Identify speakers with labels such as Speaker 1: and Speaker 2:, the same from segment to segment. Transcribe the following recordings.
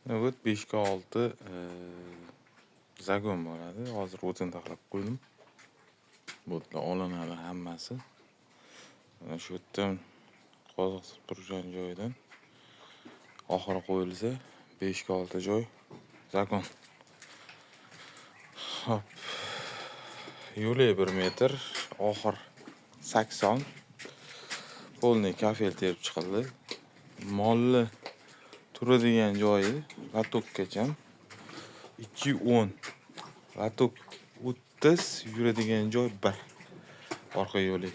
Speaker 1: Evet 5'ga 6 zagon bo'ladi. Hozir o'tin taxlab qo'ydim. Bo'tlar olinadi hammasi. Mana shu yerdan qoziq turgan joyidan oxiri qo'yilsa 5ga 6 joy zagon. Hop. Yo'li 1 metr, oxir 80. Polni kafel terib chiqildi. Molli turadigan joyi latokgacha 210. Latok 30, yuradigan joy 1. Orqa yo'li.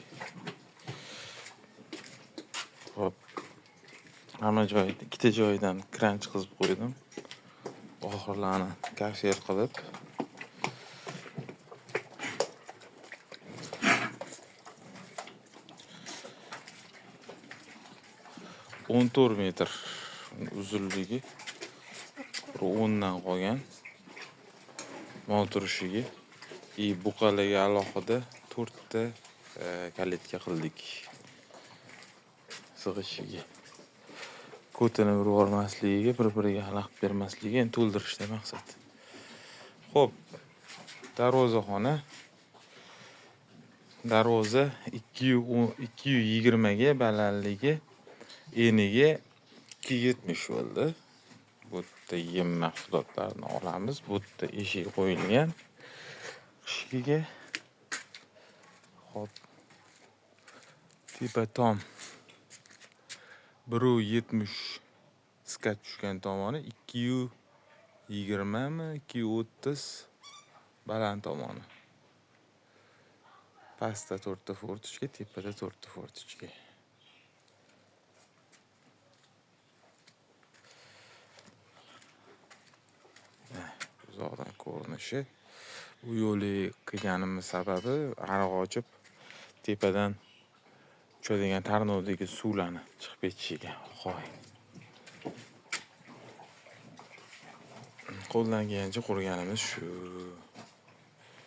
Speaker 1: Hop. Hamma joyda ikkita joydan kran chiqizib qo'ydim. Oxirlarni kafel qilib 14 metr uzunligi, 10 dan qolgan mol turishiga buqalarga alohida 4 ta kalitka qildik. Sig'ishiga. Ko'tini urib olmasligiga, bir-biriga xalaqit bermasligi, endi to'ldirishda maqsad. Xo'p, darvozaxona. Darvoza 220 ga balandligi, eniga 270 bo'ldi. Bu yerda yem mahsulotlarini olamiz. Bu yerda eshik qo'yilgan. Qishkiga hop tepa tom 170 skat tushgan tomoni, 220 mi, 230 baland tomoni. Pastda 4 ta fortichka, tepada 4 ta fortichka. Uzoqdan ko'rinishi. Bu yo'li qilganimiz sababi ariq ochib tepadan tushadigan tarnovdagi suvlarni chiqib ketishiga. Xo'y. Qo'ldan kelgancha qurganimiz shu.